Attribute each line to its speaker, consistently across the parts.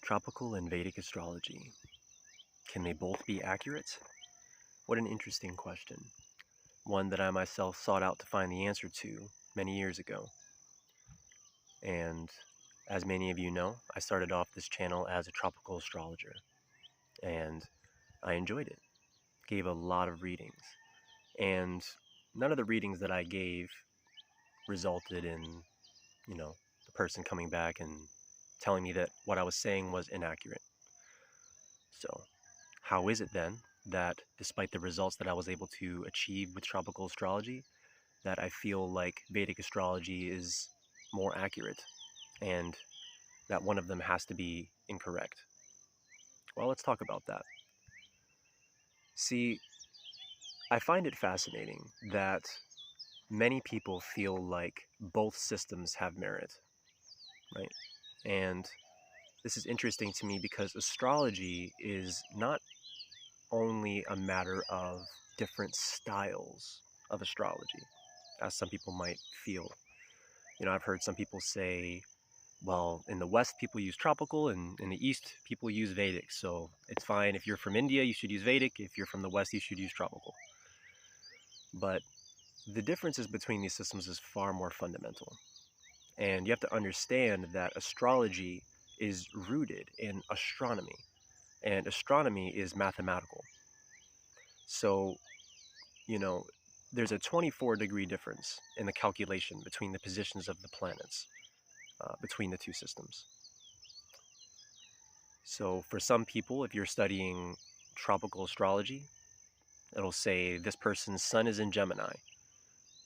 Speaker 1: Tropical and Vedic astrology. Can they both be accurate? What an interesting question. One that I myself sought out to find the answer to many years ago. And as many of you know, I started off this channel as a tropical astrologer. And I enjoyed it. Gave a lot of readings. And none of the readings that I gave resulted in, the person coming back and telling me that what I was saying was inaccurate. So, how is it then that despite the results that I was able to achieve with tropical astrology, that I feel like Vedic astrology is more accurate and that one of them has to be incorrect? Well, let's talk about that. See, I find it fascinating that many people feel like both systems have merit, right? And this is interesting to me because astrology is not only a matter of different styles of astrology, as some people might feel. I've heard some people say, well, in the West, people use tropical, and in the East, people use Vedic. So it's fine. If you're from India, you should use Vedic. If you're from the West, you should use tropical. But the differences between these systems is far more fundamental. And you have to understand that astrology is rooted in astronomy. And astronomy is mathematical. So, there's a 24-degree difference in the calculation between the positions of the planets, between the two systems. So for some people, if you're studying tropical astrology, it'll say this person's sun is in Gemini.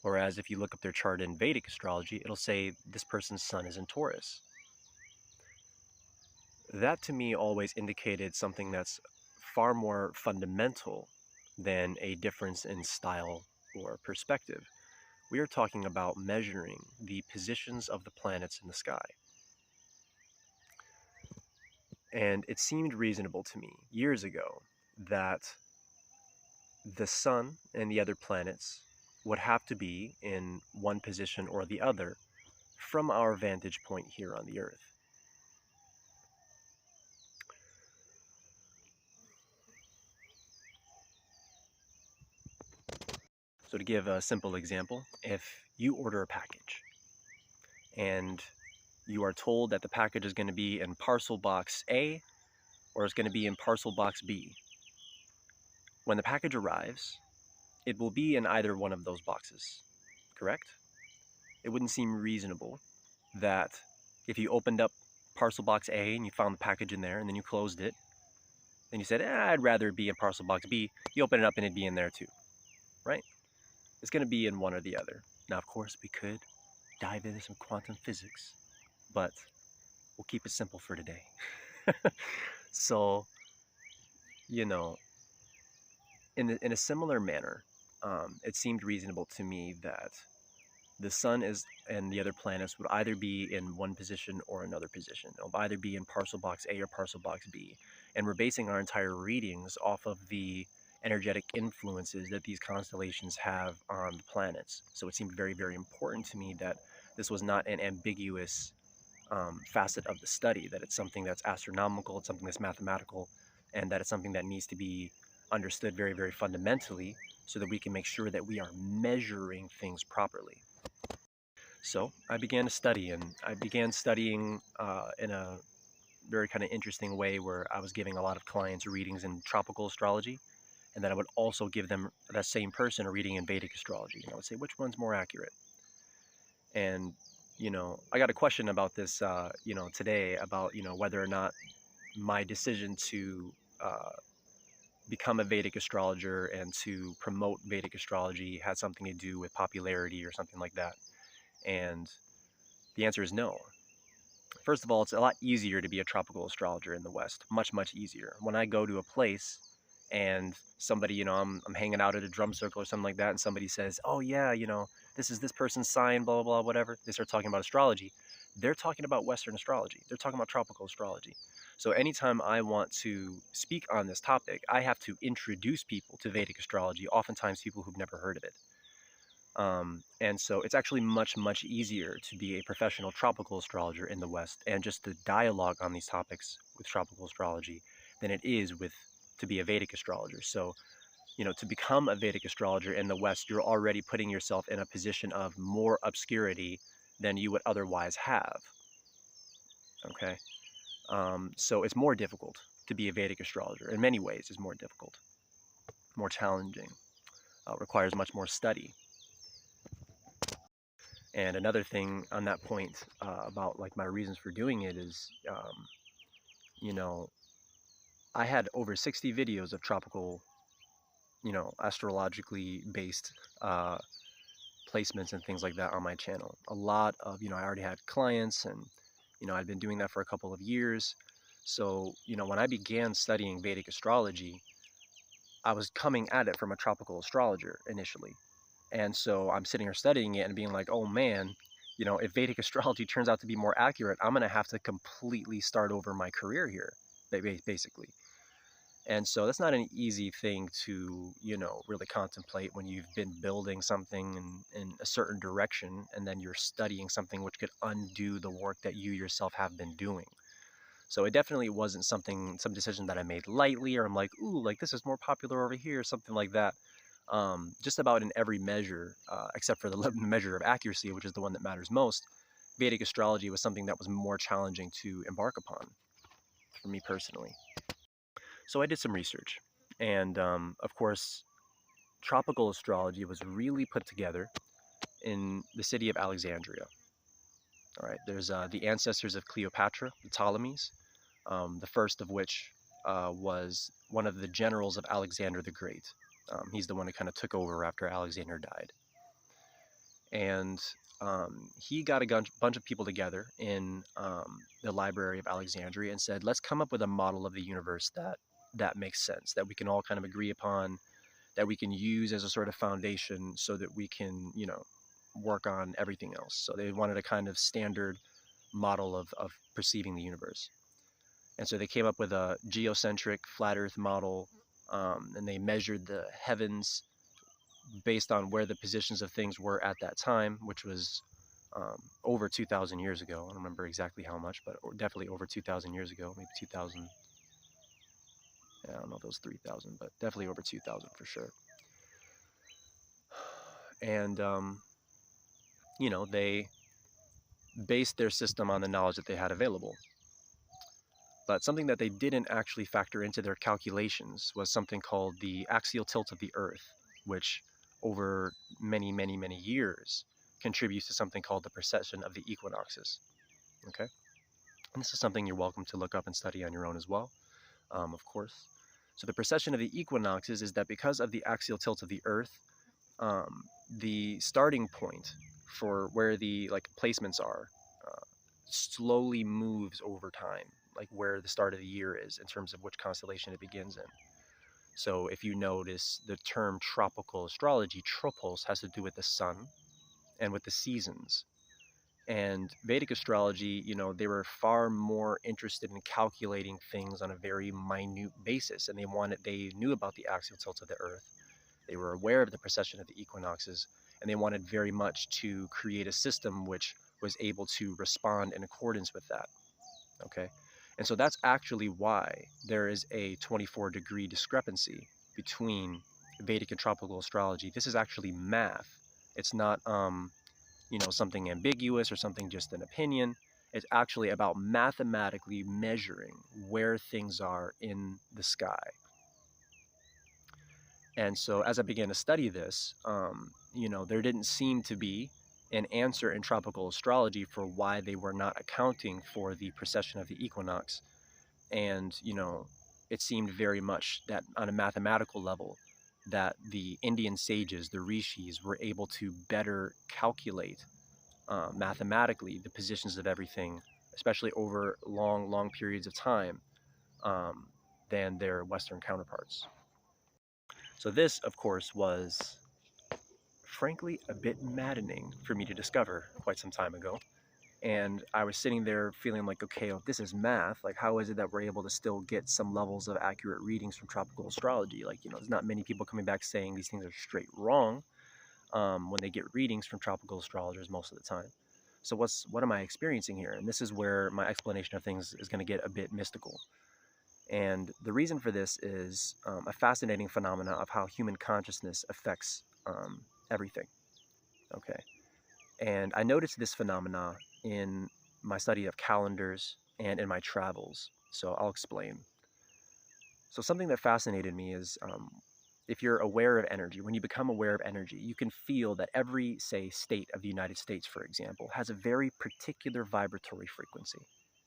Speaker 1: Whereas if you look up their chart in Vedic astrology, it'll say this person's sun is in Taurus. That to me always indicated something that's far more fundamental than a difference in style or perspective. We are talking about measuring the positions of the planets in the sky. And it seemed reasonable to me years ago that the sun and the other planets would have to be in one position or the other from our vantage point here on the Earth. So to give a simple example, if you order a package and you are told that the package is going to be in parcel box A or it's going to be in parcel box B, when the package arrives, it will be in either one of those boxes, correct? It wouldn't seem reasonable that if you opened up parcel box A and you found the package in there and then you closed it, then you said, I'd rather it be in parcel box B, you open it up and it'd be in there too, right? It's going to be in one or the other. Now, of course, we could dive into some quantum physics, but we'll keep it simple for today. So, in a similar manner, it seemed reasonable to me that the sun and the other planets would either be in one position or another position. It'll either be in parcel box A or parcel box B. And we're basing our entire readings off of the energetic influences that these constellations have on the planets. So it seemed very, very important to me that this was not an ambiguous facet of the study, that it's something that's astronomical, it's something that's mathematical, and that it's something that needs to be understood very, very fundamentally so that we can make sure that we are measuring things properly. So I began to study, and I began studying in a very kind of interesting way where I was giving a lot of clients readings in tropical astrology, and then I would also give them, that same person, a reading in Vedic astrology. And I would say, which one's more accurate? And, I got a question about this, today about, whether or not my decision to become a Vedic astrologer and to promote Vedic astrology had something to do with popularity or something like that. And the answer is no. First of all, it's a lot easier to be a tropical astrologer in the West. Much, much easier. When I go to a place and somebody, I'm hanging out at a drum circle or something like that, and somebody says, oh yeah, this is this person's sign, blah, blah, blah, whatever. They start talking about astrology. They're talking about Western astrology. They're talking about tropical astrology. So anytime I want to speak on this topic, I have to introduce people to Vedic astrology, oftentimes people who've never heard of it. And so it's actually much, much easier to be a professional tropical astrologer in the West and just to dialogue on these topics with tropical astrology than it is with to be a Vedic astrologer. So, to become a Vedic astrologer in the West, you're already putting yourself in a position of more obscurity than you would otherwise have. Okay. So it's more difficult to be a Vedic astrologer. In many ways, it's more difficult, more challenging, requires much more study. And another thing on that point about like my reasons for doing it is, you know, I had over 60 videos of tropical, astrologically based placements and things like that on my channel. A lot of, I already had clients and, I'd been doing that for a couple of years. So, when I began studying Vedic astrology, I was coming at it from a tropical astrologer initially. And so I'm sitting here studying it and being like, oh man, if Vedic astrology turns out to be more accurate, I'm going to have to completely start over my career here, basically. And so that's not an easy thing to, really contemplate when you've been building something in a certain direction and then you're studying something which could undo the work that you yourself have been doing. So it definitely wasn't some decision that I made lightly, or I'm like, ooh, like this is more popular over here, something like that. Just about in every measure, except for the measure of accuracy, which is the one that matters most, Vedic astrology was something that was more challenging to embark upon for me personally. So I did some research, and of course, tropical astrology was really put together in the city of Alexandria. All right, there's the ancestors of Cleopatra, the Ptolemies, the first of which was one of the generals of Alexander the Great. He's the one who kind of took over after Alexander died. And he got a bunch of people together in the Library of Alexandria and said, let's come up with a model of the universe that makes sense, that we can all kind of agree upon, that we can use as a sort of foundation so that we can, work on everything else. So they wanted a kind of standard model of perceiving the universe. And so they came up with a geocentric flat Earth model, and they measured the heavens based on where the positions of things were at that time, which was over 2,000 years ago. I don't remember exactly how much, but definitely over 2,000 years ago, maybe 2,000. I don't know if it was 3,000, but definitely over 2,000 for sure. And, they based their system on the knowledge that they had available. But something that they didn't actually factor into their calculations was something called the axial tilt of the Earth, which over many, many, many years contributes to something called the precession of the equinoxes. Okay? And this is something you're welcome to look up and study on your own as well, of course. So the precession of the equinoxes is that because of the axial tilt of the Earth, the starting point for where the placements are slowly moves over time, like where the start of the year is in terms of which constellation it begins in. So if you notice the term tropical astrology, tropos, has to do with the sun and with the seasons. And Vedic astrology, they were far more interested in calculating things on a very minute basis, and they knew about the axial tilt of the Earth. They were aware of the precession of the equinoxes, and they wanted very much to create a system which was able to respond in accordance with that. Okay? And so that's actually why there is a 24-degree discrepancy between Vedic and tropical astrology. This is actually math. It's not, something ambiguous or something just an opinion. It's actually about mathematically measuring where things are in the sky. And so as I began to study this, there didn't seem to be an answer in tropical astrology for why they were not accounting for the precession of the equinox. And, it seemed very much that on a mathematical level that the Indian sages, the rishis, were able to better calculate mathematically the positions of everything, especially over long, long periods of time, than their Western counterparts. So this, of course, was frankly a bit maddening for me to discover quite some time ago. And I was sitting there feeling like, okay, oh, this is math. Like, how is it that we're able to still get some levels of accurate readings from tropical astrology? Like, there's not many people coming back saying these things are straight wrong. when they get readings from tropical astrologers most of the time. So what am I experiencing here? And this is where my explanation of things is going to get a bit mystical. And the reason for this is a fascinating phenomena of how human consciousness affects everything. Okay. And I noticed this phenomena in my study of calendars and in my travels. So I'll explain. So something that fascinated me is if you're aware of energy, when you become aware of energy, you can feel that every, say, state of the United States, for example, has a very particular vibratory frequency.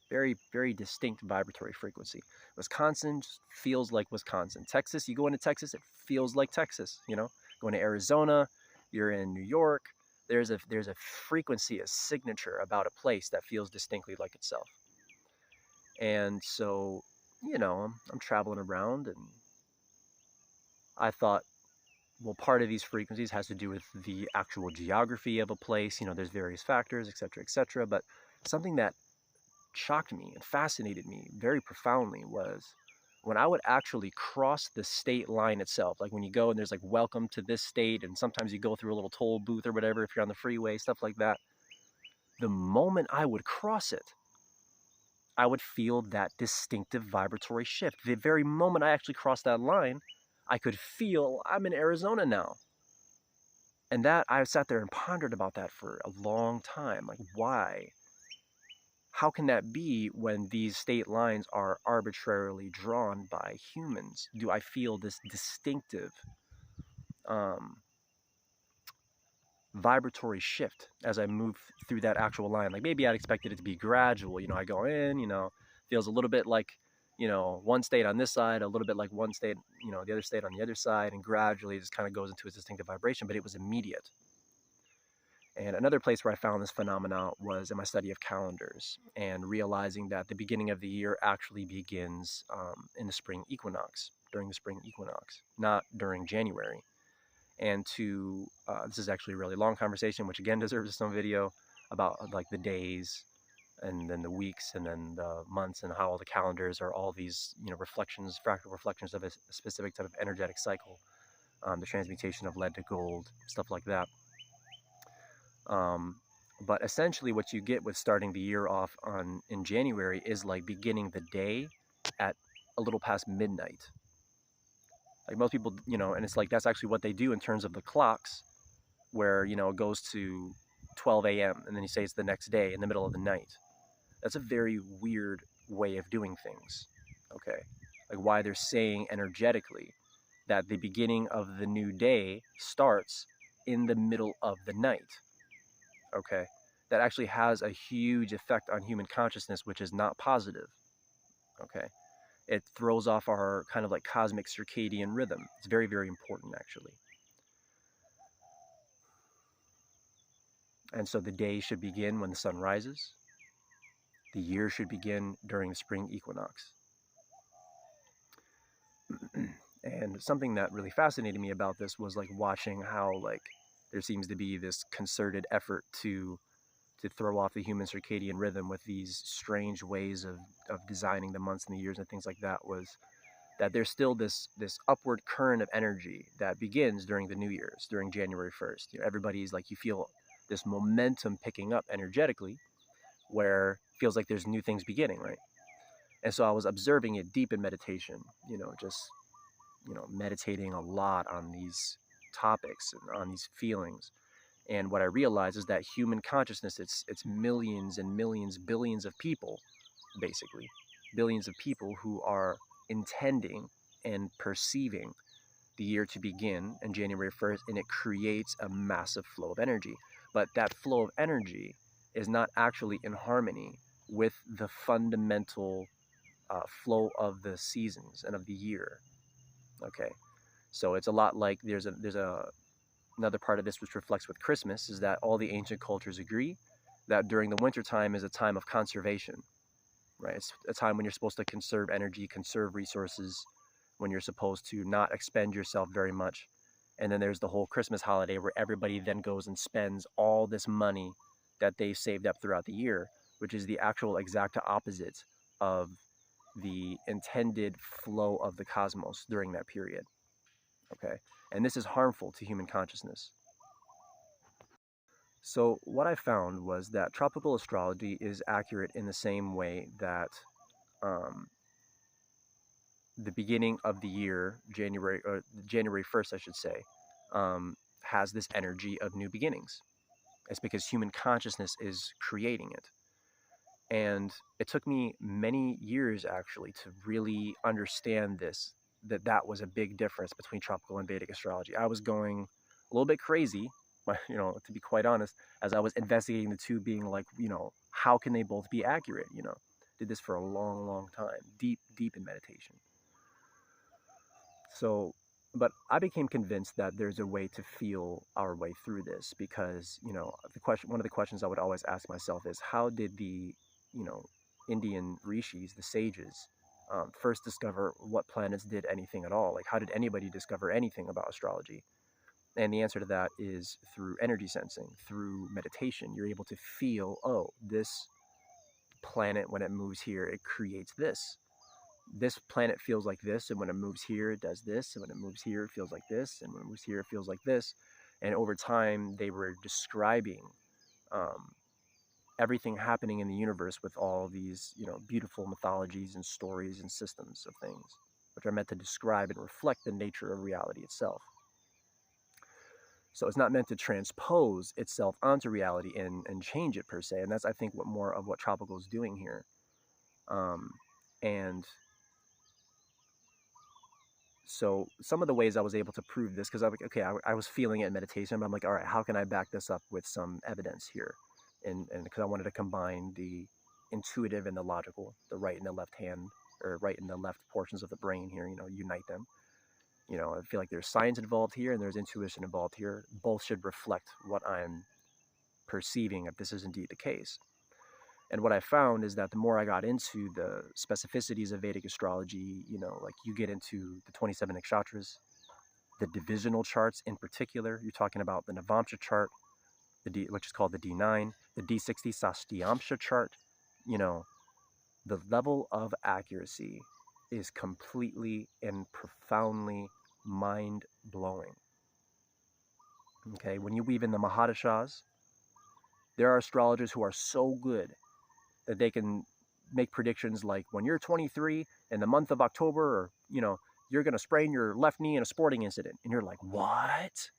Speaker 1: Very, very distinct vibratory frequency. Wisconsin just feels like Wisconsin. Texas, you go into Texas, it feels like Texas, you know? Going to Arizona, you're in New York, there's a frequency, a signature about a place that feels distinctly like itself. And so, you know, I'm traveling around and I thought, well, part of these frequencies has to do with the actual geography of a place. You know, there's various factors, et cetera, et cetera. But something that shocked me and fascinated me very profoundly was when I would actually cross the state line itself. Like when you go and there's like, welcome to this state, and sometimes you go through a little toll booth or whatever if you're on the freeway, stuff like that. The moment I would cross it, I would feel that distinctive vibratory shift. The very moment I actually crossed that line, I could feel I'm in Arizona now. And that I sat there and pondered about that for a long time. Like, why? How can that be when these state lines are arbitrarily drawn by humans? Do I feel this distinctive um, vibratory shift as I move through that actual line? Like maybe I'd expected it to be gradual. You know, I go in, you know, feels a little bit like, you know, one state on this side, a little bit like one state, you know, the other state on the other side, and gradually it just kind of goes into a distinctive vibration, but it was immediate. And another place where I found this phenomena was in my study of calendars and realizing that the beginning of the year actually begins in the spring equinox, during the spring equinox, not during January. And this is actually a really long conversation, which again deserves its own video about like the days and then the weeks and then the months and how all the calendars are all these, you know, reflections, fractal reflections of a specific type of energetic cycle, the transmutation of lead to gold, stuff like that. But essentially what you get with starting the year off in January is like beginning the day at a little past midnight. Like most people, you know, and it's like that's actually what they do in terms of the clocks, where, you know, it goes to 12 a.m. and then you say it's the next day in the middle of the night. That's a very weird way of doing things, okay? Like why they're saying energetically that the beginning of the new day starts in the middle of the night. Okay, that actually has a huge effect on human consciousness, which is not positive. Okay, it throws off our kind of like cosmic circadian rhythm. It's very, very important actually. And so the day should begin when the sun rises. The year should begin during the spring equinox. And something that really fascinated me about this was like watching how like there seems to be this concerted effort to throw off the human circadian rhythm with these strange ways of designing the months and the years and things like that, was that there's still this upward current of energy that begins during the New Year's, during January 1st. You know, everybody's like, you feel this momentum picking up energetically where it feels like there's new things beginning, right? And so I was observing it deep in meditation, you know, just, you know, meditating a lot on these topics and on these feelings. And what I realize is that human consciousness, it's millions and millions, billions of people, basically, billions of people who are intending and perceiving the year to begin on January 1st, and it creates a massive flow of energy. But that flow of energy is not actually in harmony with the fundamental flow of the seasons and of the year. Okay, so it's a lot like there's another part of this which reflects with Christmas is that all the ancient cultures agree that during the wintertime is a time of conservation, right? It's a time when you're supposed to conserve energy, conserve resources, when you're supposed to not expend yourself very much. And then there's the whole Christmas holiday where everybody then goes and spends all this money that they saved up throughout the year, which is the actual exact opposite of the intended flow of the cosmos during that period. Okay, and this is harmful to human consciousness. So what I found was that tropical astrology is accurate in the same way that um, the beginning of the year, January 1st, I should say, has this energy of new beginnings. It's because human consciousness is creating it. And it took me many years actually to really understand this, that was a big difference between tropical and Vedic astrology. I was going a little bit crazy, to be quite honest, as I was investigating the two, being like, how can they both be accurate? Did this for a long, long time, deep, deep in meditation. So, but I became convinced that there's a way to feel our way through this, because, one of the questions I would always ask myself is, how did the, you know, Indian rishis, the sages, first discover what planets did anything at all? Like, how did anybody discover anything about astrology? And the answer to that is through energy sensing, through meditation. You're able to feel, oh, this planet, when it moves here, it creates this planet feels like this, and when it moves here it does this, and when it moves here it feels like this, and when it moves here it feels like this. And over time they were describing um, everything happening in the universe with all these beautiful mythologies and stories and systems of things, which are meant to describe and reflect the nature of reality itself. So it's not meant to transpose itself onto reality and change it per se. And that's, I think, what more of what tropical is doing here. And so some of the ways I was able to prove this, because I was feeling it in meditation, but I'm like, all right, how can I back this up with some evidence here? And because I wanted to combine the intuitive and the logical, the right and the left hand, or right and the left portions of the brain here, unite them. I feel like there's science involved here and there's intuition involved here. Both should reflect what I'm perceiving, if this is indeed the case. And what I found is that the more I got into the specificities of Vedic astrology, like you get into the 27 nakshatras, the divisional charts in particular. You're talking about the Navamsha chart, which is called the D9, the D60 Sastyamsha chart. The level of accuracy is completely and profoundly mind blowing. Okay, when you weave in the Mahadashas, there are astrologers who are so good that they can make predictions like, when you're 23 in the month of October, or you're going to sprain your left knee in a sporting incident. And you're like, what?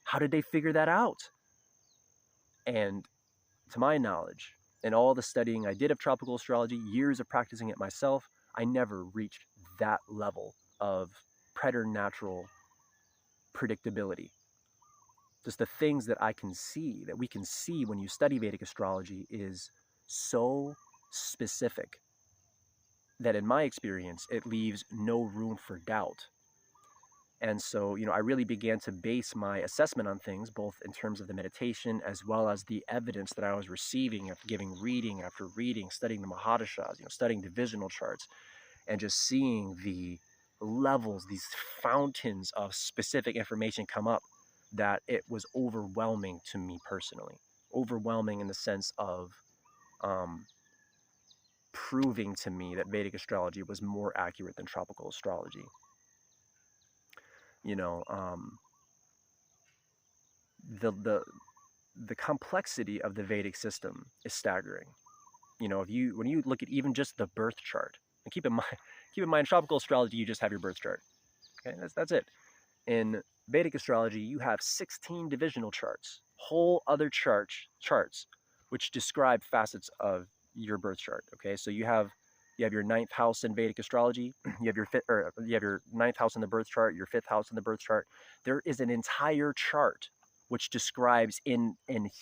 Speaker 1: How did they figure that out? And to my knowledge, and all the studying I did of tropical astrology, years of practicing it myself, I never reached that level of preternatural predictability. Just the things that I can see, that we can see when you study Vedic astrology, is so specific that in my experience, it leaves no room for doubt. And so, I really began to base my assessment on things, both in terms of the meditation as well as the evidence that I was receiving after giving reading after reading, studying the Mahadashas, studying divisional charts, and just seeing the levels, these fountains of specific information come up, that it was overwhelming to me personally. Overwhelming in the sense of proving to me that Vedic astrology was more accurate than tropical astrology. You know, the complexity of the Vedic system is staggering. If when you look at even just the birth chart, and keep in mind, tropical astrology, you just have your birth chart. Okay, that's it. In Vedic astrology, you have 16 divisional charts, whole other charts, which describe facets of your birth chart. Okay, so you have your ninth house in Vedic astrology. You have your ninth house in the birth chart, your fifth house in the birth chart. There is an entire chart which describes in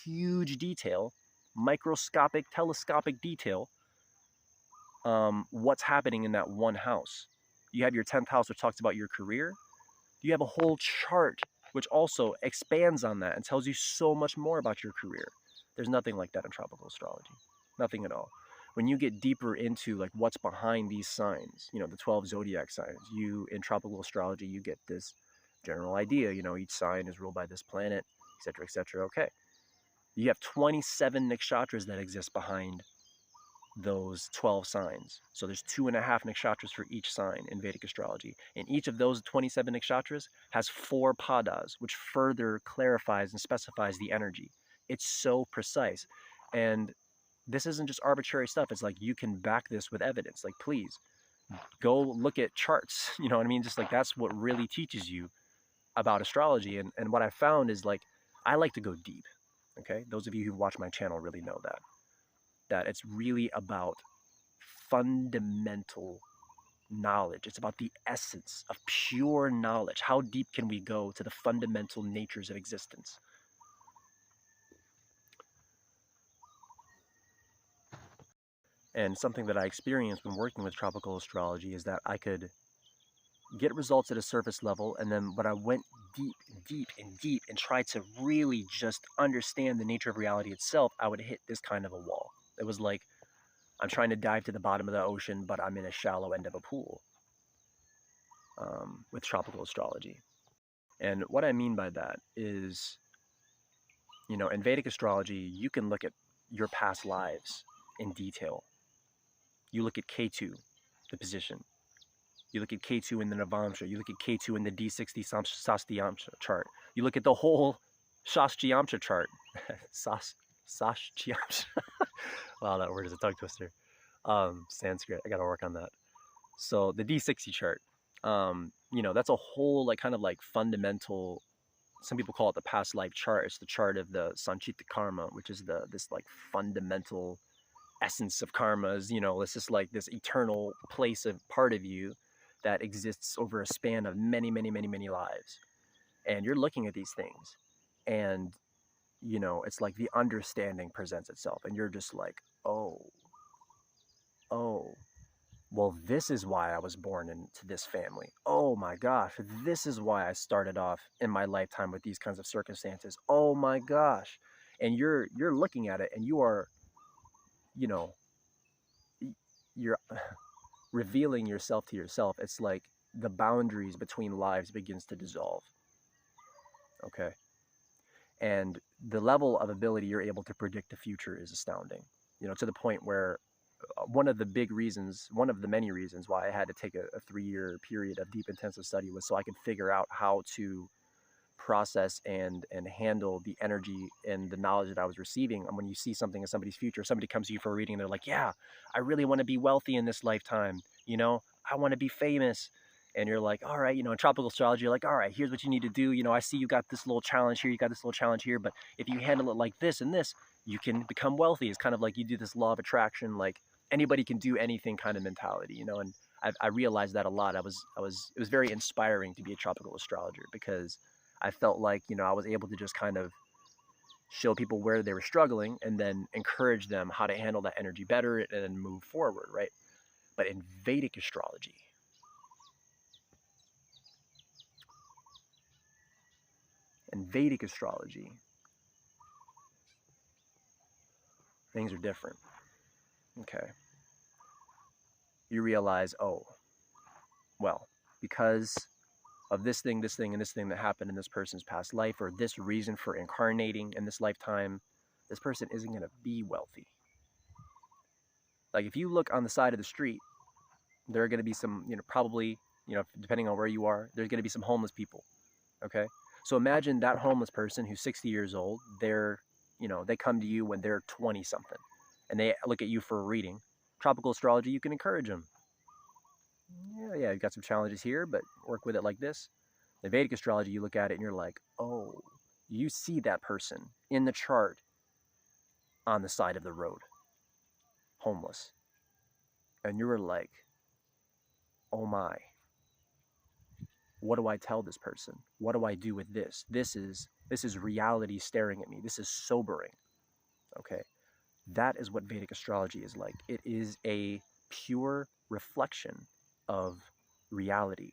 Speaker 1: huge detail, microscopic, telescopic detail, what's happening in that one house. You have your 10th house, which talks about your career. You have a whole chart which also expands on that and tells you so much more about your career. There's nothing like that in tropical astrology. Nothing at all. When you get deeper into like what's behind these signs, the 12 zodiac signs, in tropical astrology, you get this general idea, each sign is ruled by this planet, etc., etc. Okay. You have 27 nakshatras that exist behind those 12 signs. So there's 2.5 nakshatras for each sign in Vedic astrology. And each of those 27 nakshatras has 4 padas, which further clarifies and specifies the energy. It's so precise. And this isn't just arbitrary stuff. It's like you can back this with evidence. Like, please go look at charts. You know what I mean? Just like that's what really teaches you about astrology. And what I found is like I like to go deep. Okay, those of you who watch my channel really know that it's really about fundamental knowledge. It's about the essence of pure knowledge. How deep can we go to the fundamental natures of existence? And something that I experienced when working with tropical astrology is that I could get results at a surface level, and then when I went deep and deep and deep and tried to really just understand the nature of reality itself, I would hit this kind of a wall. It was like I'm trying to dive to the bottom of the ocean, but I'm in a shallow end of a pool with tropical astrology. And what I mean by that is, you know, in Vedic astrology, you can look at your past lives in detail. You look at K2, the position. You look at K2 in the Navamsha. You look at K2 in the D60 Sastyamsha chart. You look at the whole Shastyamsha chart. Sastyamsha. Wow, that word is a tongue twister. Sanskrit. I got to work on that. So the D60 chart. You know, that's a whole like kind of like fundamental. Some people call it the past life chart. It's the chart of the Sanchita karma, which is this like fundamental essence of karmas. You know, it's just like this eternal place of part of you that exists over a span of many, many, many, many lives. And you're looking at these things, and you know, it's like the understanding presents itself, and you're just like, oh, oh, well, this is why I was born into this family. Oh my gosh, this is why I started off in my lifetime with these kinds of circumstances. Oh my gosh. And you're looking at it, and you are, you know, you're revealing yourself to yourself. It's like the boundaries between lives begins to dissolve. Okay? And the level of ability you're able to predict the future is astounding. You know, to the point where one of the many reasons why I had to take a 3-year period of deep intensive study was so I could figure out how to process and handle the energy and the knowledge that I was receiving. And when you see something in somebody's future, somebody comes to you for a reading and they're like, yeah, I really want to be wealthy in this lifetime. You know, I want to be famous. And you're like, all right, you know, in tropical astrology, you're like, all right, here's what you need to do. You know, I see you got this little challenge here, you got this little challenge here, but if you handle it like this and this, you can become wealthy. It's kind of like you do this law of attraction, like anybody can do anything kind of mentality, you know. And I realized that a lot. It was very inspiring to be a tropical astrologer, because I felt like, you know, I was able to just kind of show people where they were struggling and then encourage them how to handle that energy better and then move forward, right? But in Vedic astrology, things are different. Okay. You realize, oh, well, because of this thing, and this thing that happened in this person's past life, or this reason for incarnating in this lifetime, this person isn't going to be wealthy. Like if you look on the side of the street, there are going to be some, you know, probably, you know, depending on where you are, there's going to be some homeless people. Okay. So imagine that homeless person who's 60 years old, they're, you know, they come to you when they're 20 something and they look at you for a reading. Tropical astrology, you can encourage them. Yeah, you've got some challenges here, but work with it like this. The Vedic astrology, you look at it and you're like, oh, you see that person in the chart on the side of the road, homeless. And you're like, oh my, what do I tell this person? What do I do with this? This is reality staring at me. This is sobering. Okay. That is what Vedic astrology is like. It is a pure reflection of reality.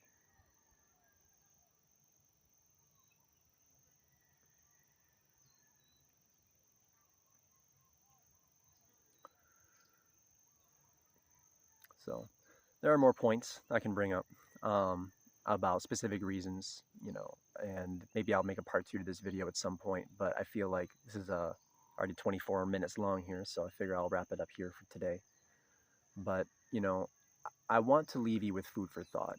Speaker 1: So there are more points I can bring up about specific reasons, you know, and maybe I'll make a part 2 to this video at some point, but I feel like this is already 24 minutes long here, so I figure I'll wrap it up here for today. But, you know, I want to leave you with food for thought,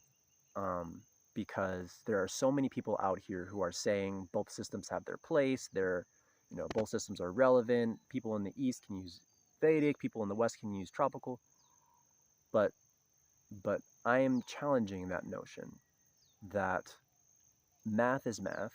Speaker 1: because there are so many people out here who are saying both systems have their place. They're, You know, both systems are relevant. People in the East can use Vedic, people in the West can use tropical, but I am challenging that notion that math is math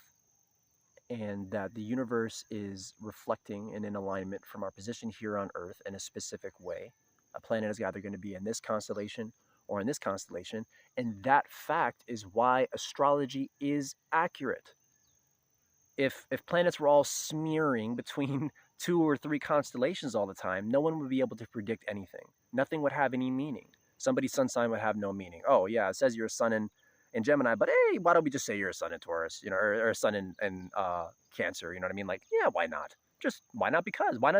Speaker 1: and that the universe is reflecting and in alignment from our position here on Earth in a specific way. A planet is either going to be in this constellation or in this constellation, and that fact is why astrology is accurate. If planets were all smearing between 2 or 3 constellations all the time, no one would be able to predict anything. Nothing would have any meaning. Somebody's sun sign would have no meaning. Oh yeah, it says you're a sun in Gemini, but hey, why don't we just say you're a sun in Taurus, you know, or a sun in Cancer, you know what I mean? Like, yeah, why not? Just why not? Because why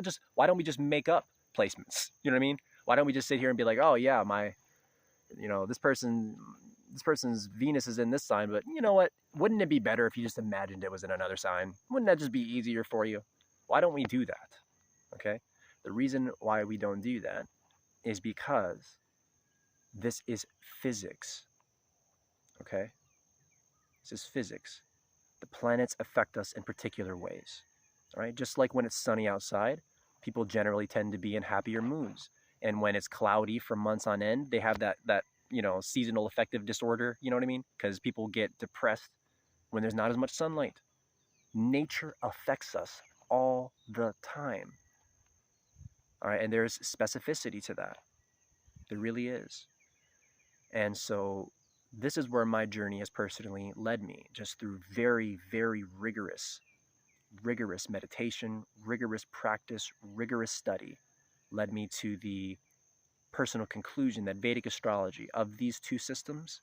Speaker 1: don't we just make up placements? You know what I mean? Why don't we just sit here and be like, oh yeah, this person's Venus is in this sign, but you know what? Wouldn't it be better if you just imagined it was in another sign? Wouldn't that just be easier for you? Why don't we do that? Okay? The reason why we don't do that is because this is physics. Okay? This is physics. The planets affect us in particular ways. All right? Just like when it's sunny outside, people generally tend to be in happier moods. And when it's cloudy for months on end, they have that seasonal affective disorder, you know what I mean? Because people get depressed when there's not as much sunlight. Nature affects us all the time. All right, and there's specificity to that. There really is. And so this is where my journey has personally led me, just through very, very rigorous meditation, rigorous practice, rigorous study, led me to the personal conclusion that Vedic astrology of these two systems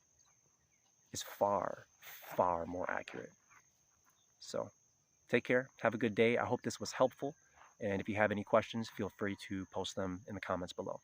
Speaker 1: is far, far more accurate. So take care. Have a good day. I hope this was helpful. And if you have any questions, feel free to post them in the comments below.